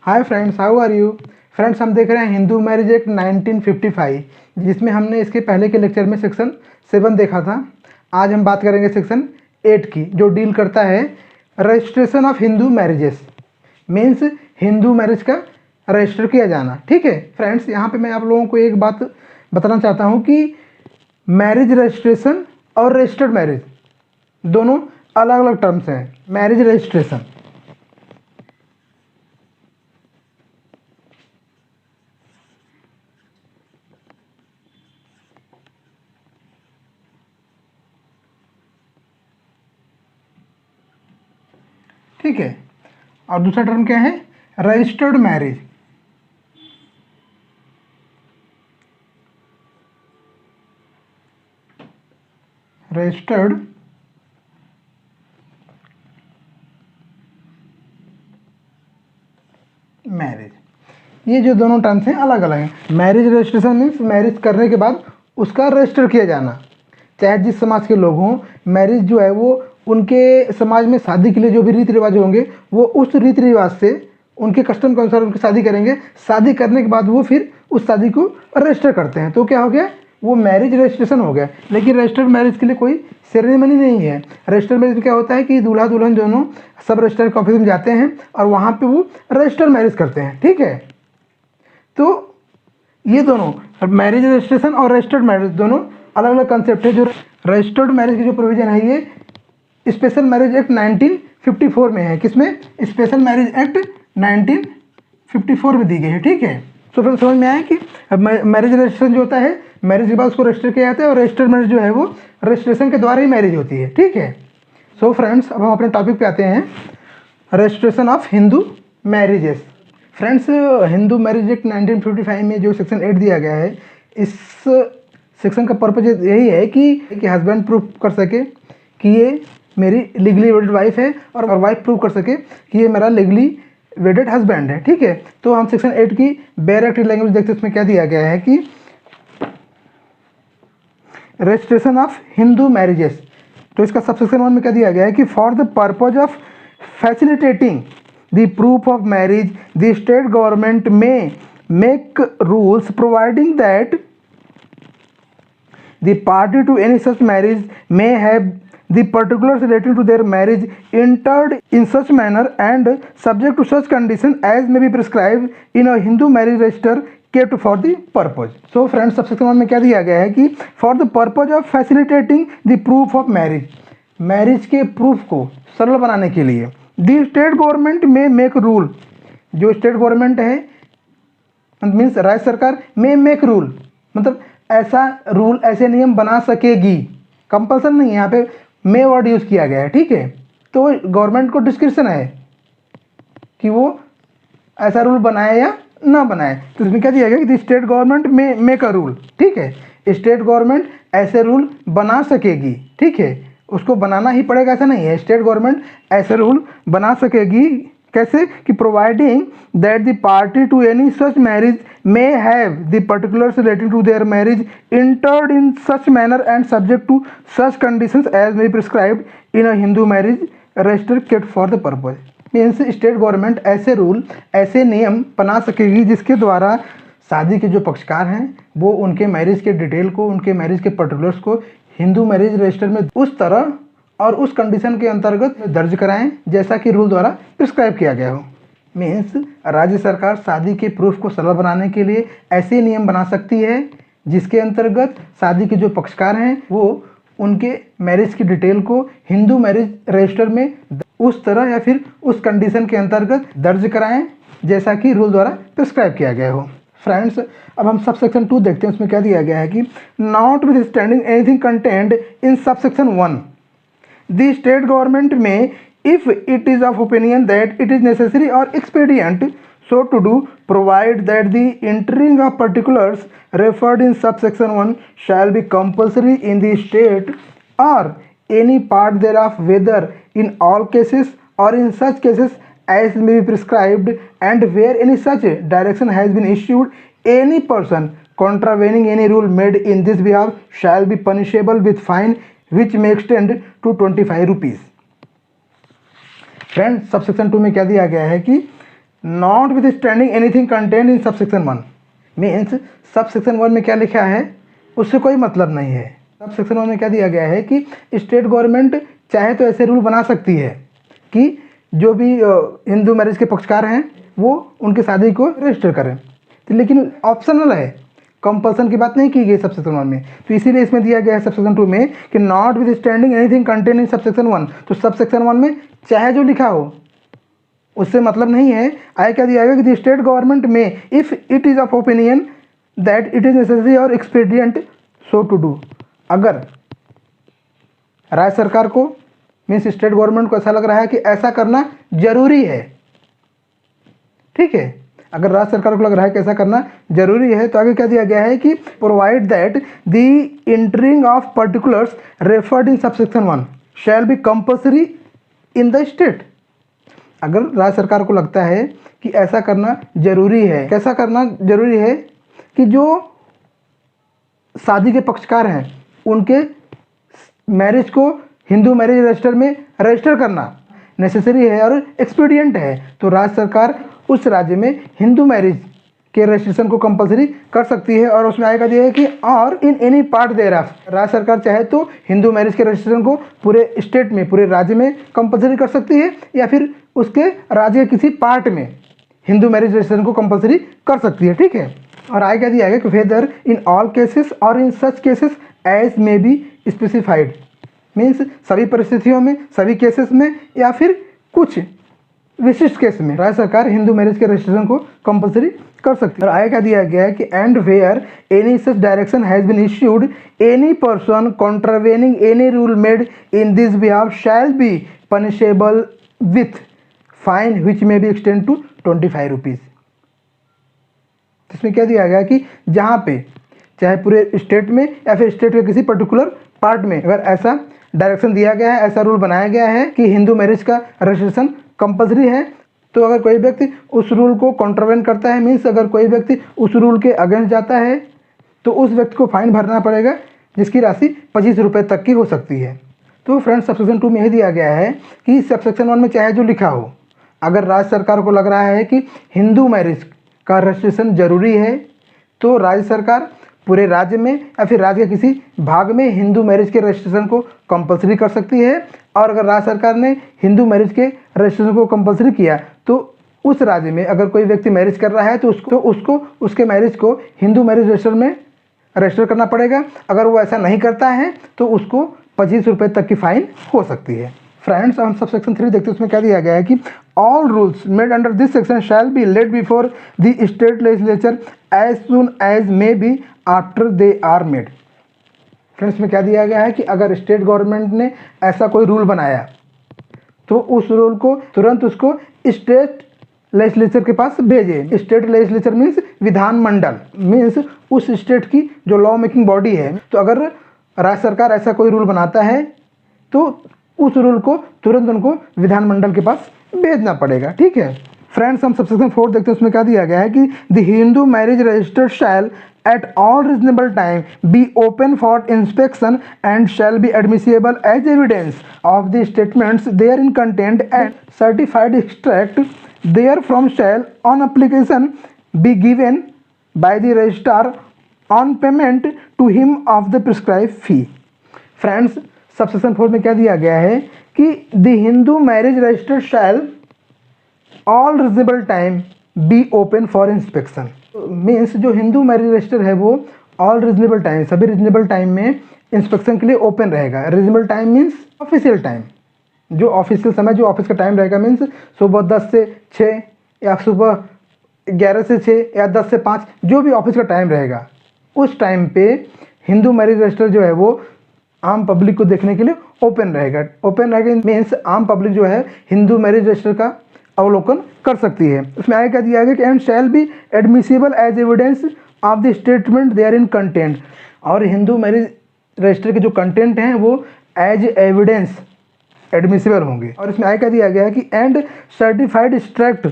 Hi friends, how are you. Friends, हम देख रहे हैं हिंदू मैरिज एक्ट 1955, जिसमें हमने इसके पहले के लेक्चर में सेक्शन 7 देखा था। आज हम बात करेंगे सेक्शन 8 की, जो डील करता है registration of Hindu marriages, means Hindu marriage का रजिस्टर किया जाना। ठीक है फ्रेंड्स, यहाँ पे मैं आप लोगों को एक बात बताना चाहता हूँ कि मैरिज रजिस्ट्रेशन और रजिस्टर्ड मैरिज दोनों अलग अलग टर्म्स हैं। मैरिज रजिस्ट्रेशन, ठीक है, और दूसरा टर्म क्या है, रजिस्टर्ड मैरिज। रजिस्टर्ड मैरिज, ये जो दोनों टर्म्स हैं अलग अलग हैं। मैरिज रजिस्ट्रेशन मीन्स मैरिज करने के बाद उसका रजिस्टर किया जाना। चाहे जिस समाज के लोग हों, मैरिज जो है वो उनके समाज में शादी के लिए जो भी रीति रिवाज होंगे वो उस रीति रिवाज से उनके कस्टम के अनुसार उनकी शादी करेंगे। शादी करने के बाद वो फिर उस शादी को रजिस्टर करते हैं, तो क्या हो गया, वो मैरिज रजिस्ट्रेशन हो गया। लेकिन रजिस्टर्ड मैरिज के लिए कोई सेरेमनी नहीं है। रजिस्टर्ड मैरिज में क्या होता है कि दूल्हा दुल्हन दोनों सब रजिस्टर के ऑफिस में जाते हैं और वहाँ पे वो रजिस्टर्ड मैरिज करते हैं। ठीक है, तो ये दोनों मैरिज रजिस्ट्रेशन और रजिस्टर्ड मैरिज दोनों अलग अलग कंसेप्ट है। जो रजिस्टर्ड मैरिज की जो प्रोविजन है ये स्पेशल मैरिज एक्ट 1954 में है। किसमें? स्पेशल मैरिज एक्ट 1954 में दी गई है। ठीक है, तो फिर समझ में आया कि मैरिज रजिस्ट्रेशन जो होता है, मैरिज के बाद उसको रजिस्टर किया जाता है, और रजिस्टर्ड मैरिज जो है वो रजिस्ट्रेशन के द्वारा ही मैरिज होती है। ठीक है, सो फ्रेंड्स, अब हम अपने टॉपिक पे आते हैं, registration of Hindu marriages. Friends, Hindu marriage act 1955 में जो सेक्शन 8 दिया गया है, इस सेक्शन का पर्पज यही है कि हस्बैंड प्रूव कर सके कि ये मेरी लीगली वेडेड वाइफ है, और वाइफ प्रूव कर सके कि ये मेरा लीगली वेडेड हस्बैंड है। ठीक है, तो हम सेक्शन 8 की बेयर एक्ट लैंग्वेज देखते हैं। उसमें क्या दिया गया है कि रजिस्ट्रेशन ऑफ हिंदू मैरिजेस, तो इसका सबसेक्शन 1 में क्या दिया गया है कि for the purpose of facilitating the proof of marriage the state government may make rules providing that the party to any such marriage may have the particulars relating to their marriage entered in such manner and subject to such condition as may be prescribed in a Hindu marriage register kept for the purpose. So friends, subsection 1 में क्या दिया गया है कि for the purpose of facilitating the proof of marriage, marriage के proof को सरल बनाने के लिए the state government may make rule, जो स्टेट गवर्नमेंट है मीन्स राज्य सरकार, may make rule मतलब ऐसा रूल, ऐसे नियम बना सकेगी। कंपल्सन नहीं है, यहाँ पे मे वर्ड यूज किया गया है। ठीक है, तो गवर्नमेंट को डिस्क्रिप्शन है कि वो ऐसा रूल बनाए या ना बनाए। तो इसमें क्या दिया गया कि state government may make a rule. ठीक है, स्टेट गवर्नमेंट ऐसे रूल बना सकेगी। ठीक है, उसको बनाना ही पड़ेगा ऐसा नहीं है, स्टेट गवर्नमेंट ऐसे रूल बना सकेगी। कैसे? कि providing that the party to any such marriage may have the particulars relating to their marriage entered in such manner and subject to such conditions as may prescribed in a Hindu marriage register kept for the purpose. Means state government ऐसे rule, ऐसे नियम बना सकेगी जिसके द्वारा शादी के जो पक्षकार हैं वो उनके मैरिज के डिटेल को, उनके मैरिज के पर्टिकुलर्स को हिंदू मैरिज रजिस्टर में उस तरह और उस कंडीशन के अंतर्गत दर्ज कराएं जैसा कि रूल द्वारा प्रिस्क्राइब किया गया हो। मीन्स राज्य सरकार शादी के प्रूफ को सरल बनाने के लिए ऐसे नियम बना सकती है जिसके अंतर्गत शादी के जो पक्षकार हैं वो उनके मैरिज की डिटेल को हिंदू मैरिज रजिस्टर में उस तरह या फिर उस कंडीशन के अंतर्गत दर्ज कराएं जैसा कि रूल द्वारा प्रिस्क्राइब किया गया हो। फ्रेंड्स, अब हम सब सेक्शन 2 देखते हैं। उसमें क्या दिया गया है कि notwithstanding anything content in sub section 1, the state government may, if it is of opinion that it is necessary or expedient so to do, provide that the entering of particulars referred in subsection 1 shall be compulsory in the state or any part thereof, whether in all cases or in such cases as may be prescribed, and where any such direction has been issued, any person contravening any rule made in this behalf shall be punishable with fine which may extend to 25 rupees। Friends, subsection 2 में क्या दिया गया है कि not with standing anything content in subsection 1। Means subsection 1 में क्या लिखा है उससे कोई मतलब नहीं है। सबसेक्शन 1 में क्या दिया गया है कि स्टेट गवर्नमेंट चाहे तो ऐसे रूल बना सकती है कि जो भी हिंदू मैरिज के पक्षकार हैं वो उनकी शादी को रजिस्टर करें, तो लेकिन ऑप्शनल है, कंपल्सन की बात नहीं की गई सबसेक्शन 1 में। तो इसीलिए इसमें दिया गया है सबसेक्शन 2 में कि notwithstanding anything contain in subsection 1। तो सबसेक्शन 1 में चाहे जो लिखा हो उससे मतलब नहीं है। आगे क्या दिया गया कि द स्टेट गवर्नमेंट में if it is of opinion that it is necessary और एक्सपीडियंट सो टू डू। अगर राज्य सरकार को मीन्स स्टेट गवर्नमेंट को ऐसा लग रहा है कि ऐसा करना जरूरी है, ठीक है, अगर राज्य सरकार को लग रहा है कि ऐसा करना जरूरी है, तो आगे क्या दिया गया है कि provide that the entering of particulars referred in subsection 1 shall be compulsory in the state. अगर राज्य सरकार को लगता है कि ऐसा करना जरूरी है, कैसा करना जरूरी है कि जो शादी के पक्षकार हैं उनके मैरिज को हिंदू मैरिज रजिस्टर में रजिस्टर करना नेसेसरी है और एक्सपीडियंट है, तो राज्य सरकार उस राज्य में हिंदू मैरिज के रजिस्ट्रेशन को कंपलसरी कर सकती है। और उसमें आएगा दिया है कि और in any part thereof, राज्य सरकार चाहे तो हिंदू मैरिज के रजिस्ट्रेशन को पूरे स्टेट में पूरे राज्य में कंपलसरी कर सकती है या फिर उसके राज्य के किसी पार्ट में हिंदू मैरिज रजिस्ट्रेशन को कंपलसरी कर सकती है, ठीक है। और आगे क्या दिया गया कि वेदर इन ऑल केसेस और in such cases as may be specified. Means सभी परिस्थितियों में, सभी केसेस में या फिर कुछ विशिष्ट केस में राज्य सरकार हिंदू मैरिज के रजिस्ट्रेशन को कंपलसरी कर सकती है। और आगे क्या दिया गया है कि and where any such direction has been issued any person contravening any rule made in this behalf shall be punishable with fine which may be extend to 25 rupees. इसमें क्या दिया गया कि जहाँ पे चाहे पूरे स्टेट में या फिर स्टेट के किसी पर्टिकुलर पार्ट में अगर ऐसा डायरेक्शन दिया गया है, ऐसा रूल बनाया गया है कि हिंदू मैरिज का रजिस्ट्रेशन कंपलसरी है, तो अगर कोई व्यक्ति उस रूल को कॉन्ट्रावेन करता है, मीन्स अगर कोई व्यक्ति उस रूल के अगेंस्ट जाता है तो उस व्यक्ति को फाइन भरना पड़ेगा जिसकी राशि 25 रुपये तक की हो सकती है। तो फ्रेंड्स सबसेक्शन 2 में यही दिया गया है कि सबसेक्शन 1 में चाहे जो लिखा हो, अगर राज्य सरकार को लग रहा है कि हिंदू मैरिज का रजिस्ट्रेशन जरूरी है तो राज्य सरकार पूरे राज्य में या फिर राज्य के किसी भाग में हिंदू मैरिज के रजिस्ट्रेशन को कंपलसरी कर सकती है। और अगर राज्य सरकार ने हिंदू मैरिज के रजिस्ट्रेशन को कंपलसरी किया तो उस राज्य में अगर कोई व्यक्ति मैरिज कर रहा है तो उसको उसके मैरिज को हिंदू मैरिज रजिस्टर में रजिस्टर करना पड़ेगा। अगर वो ऐसा नहीं करता है तो उसको 25 रुपये तक की फाइन हो सकती है। फ्रेंड्स हम सब सेक्शन 3 देखते हैं, उसमें क्या दिया गया है कि all rules made under this section shall be laid before the state legislature as soon as may be after they are made. Friends में क्या दिया गया है कि अगर स्टेट गवर्नमेंट ने ऐसा कोई रूल बनाया तो उस रूल को तुरंत उसको स्टेट लेजिस्लेचर के पास भेजे। स्टेट लेजिस्लेचर मीन्स विधानमंडल, मीन्स उस स्टेट की जो लॉ मेकिंग बॉडी है। तो अगर राज्य सरकार ऐसा कोई रूल बनाता है तो उस रूल को तुरंत उनको विधानमंडल के पास भेजना पड़ेगा, ठीक है। फ्रेंड्स हम सबसेक्शन 4 देखते हैं, उसमें क्या दिया गया है कि the Hindu marriage register shall at all reasonable time be open for inspection and shall be admissible as evidence of the statements therein contained and certified extract therefrom shall on application be given by the registrar on payment to him of the prescribed fee। Friends subsection 4 में क्या दिया गया है कि the Hindu marriage register shall all reasonable time be open for inspection. Means जो Hindu marriage register है वो all reasonable time, सभी रिजनेबल टाइम में इंस्पेक्शन के लिए ओपन रहेगा। Reasonable time means official time, जो ऑफिशियल समय जो ऑफिस का टाइम रहेगा, मीन्स सुबह 10 से 6 या सुबह 11 से 6 या 10 से 5 जो भी ऑफिस का टाइम रहेगा उस टाइम पे हिंदू मैरिज रजिस्टर जो है वो आम पब्लिक को देखने के लिए ओपन रहेगा। ओपन रहेगा मीन्स आम पब्लिक जो है हिंदू मैरिज रजिस्टर का अवलोकन कर सकती है। उसमें आगे क्या दिया गया कि and shall be admissible as evidence of the statement therein content. और हिंदू मैरिज रजिस्टर के जो कंटेंट हैं वो एज एविडेंस एडमिसिबल होंगे। और इसमें आगे क्या दिया गया है कि and certified extract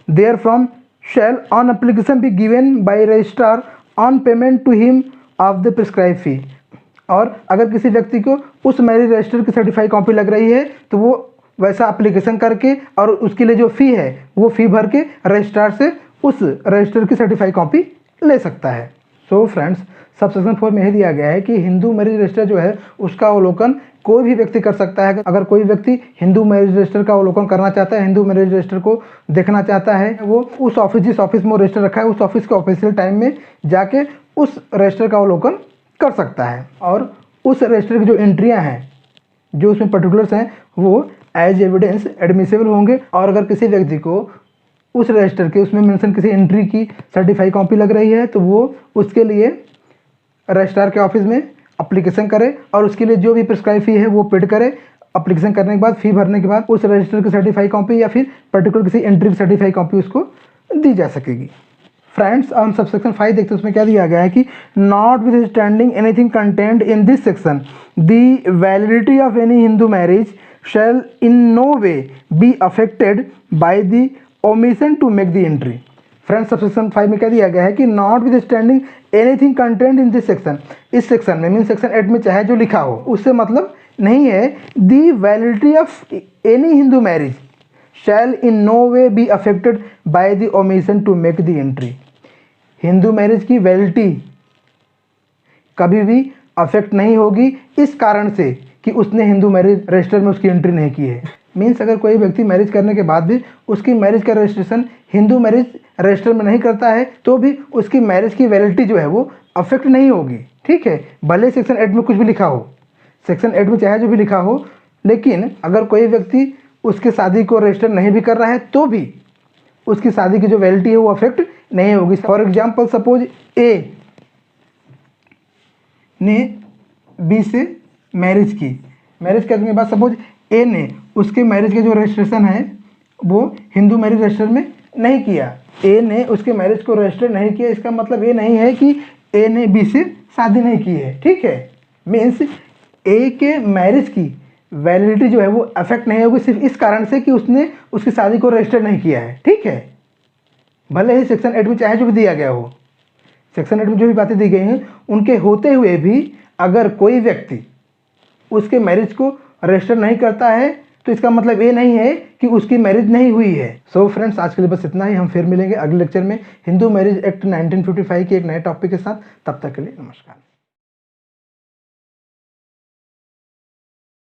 therefrom shall on application be given by registrar on payment to him of the prescribe fee. और अगर किसी व्यक्ति को उस मैरिज रजिस्टर की सर्टिफाइड कॉपी लग रही है तो वो वैसा एप्लीकेशन करके और उसके लिए जो फ़ी है वो फ़ी भर के रजिस्ट्रार से उस रजिस्टर की सर्टिफाइड कॉपी ले सकता है। सो फ्रेंड्स, सब सेक्शन 4 में यह दिया गया है कि हिंदू मैरिज रजिस्टर जो है उसका अवलोकन कोई भी व्यक्ति कर सकता है। अगर कोई व्यक्ति हिंदू मैरिज रजिस्टर का अवलोकन करना चाहता है, हिंदू मैरिज रजिस्टर को देखना चाहता है, वो उस ऑफिस, जिस ऑफिस में वो रजिस्टर रखा है, उस ऑफिस के ऑफिशियल टाइम में जाके उस रजिस्टर का अवलोकन कर सकता है और उस रजिस्टर की जो एंट्रियाँ हैं, जो उसमें पर्टिकुलर्स हैं, वो एज एविडेंस एडमिसिबल होंगे। और अगर किसी व्यक्ति को उस रजिस्टर के उसमें मेंशन किसी एंट्री की सर्टिफाइड कॉपी लग रही है तो वो उसके लिए रजिस्ट्रार के ऑफिस में एप्लीकेशन करे और उसके लिए जो भी प्रिस्क्राइब फ़ी है वो पेड करे। एप्लीकेशन करने के बाद, फ़ी भरने के बाद उस रजिस्टर की सर्टिफाइड कॉपी या फिर पर्टिकुलर किसी एंट्री की सर्टिफाइड कॉपी उसको दी जा सकेगी। फ्रेंड्स, हम सब सेक्शन 5 देखते हैं, उसमें क्या दिया गया है कि notwithstanding anything content in this section the validity of any Hindu marriage shall in no way be affected by the omission to make the entry. Friends, subsection 5 में क्या दिया गया है कि notwithstanding anything content in this section, इस section में mean section 8 में चाहे जो लिखा हो उससे मतलब नहीं है। The validity of any Hindu marriage shall in no way be affected by the omission to make the entry. Hindu marriage की वैलिडिटी कभी भी अफेक्ट नहीं होगी इस कारण से कि उसने हिंदू मैरिज रजिस्टर में उसकी एंट्री नहीं की है। मीन्स अगर कोई व्यक्ति मैरिज करने के बाद भी उसकी मैरिज का रजिस्ट्रेशन हिंदू मैरिज रजिस्टर में नहीं करता है तो भी उसकी मैरिज की वैलिडिटी जो है वो अफेक्ट नहीं होगी। ठीक है, भले सेक्शन 8 में कुछ भी लिखा हो, सेक्शन 8 में चाहे जो भी लिखा हो, लेकिन अगर कोई व्यक्ति उसकी शादी को रजिस्टर नहीं भी कर रहा है तो भी उसकी शादी की जो वैलिडिटी है वो अफेक्ट नहीं होगी। फॉर एग्जाम्पल, सपोज ए ने बी से मैरिज की, मैरिज करने के बाद सपोज ए ने उसके मैरिज के जो रजिस्ट्रेशन है वो हिंदू मैरिज रजिस्टर में नहीं किया, ए ने उसके मैरिज को रजिस्टर नहीं किया, इसका मतलब ये नहीं है कि ए ने बी से शादी नहीं की है। ठीक है, मीन्स ए के मैरिज की वैलिडिटी जो है वो अफेक्ट नहीं होगी सिर्फ इस कारण से कि उसने उसकी शादी को रजिस्टर नहीं किया है। ठीक है, भले ही सेक्शन 8 में चाहे जो भी दिया गया हो, सेक्शन 8 में जो भी बातें दी गई हैं उनके होते हुए भी अगर कोई व्यक्ति उसके मैरिज को रजिस्टर नहीं करता है तो इसका मतलब ये नहीं है कि उसकी मैरिज नहीं हुई है। सो फ्रेंड्स, आज के लिए बस इतना ही। हम फिर मिलेंगे अगले लेक्चर में हिंदू मैरिज एक्ट 1955 के एक नए टॉपिक के साथ। तब तक के लिए नमस्कार।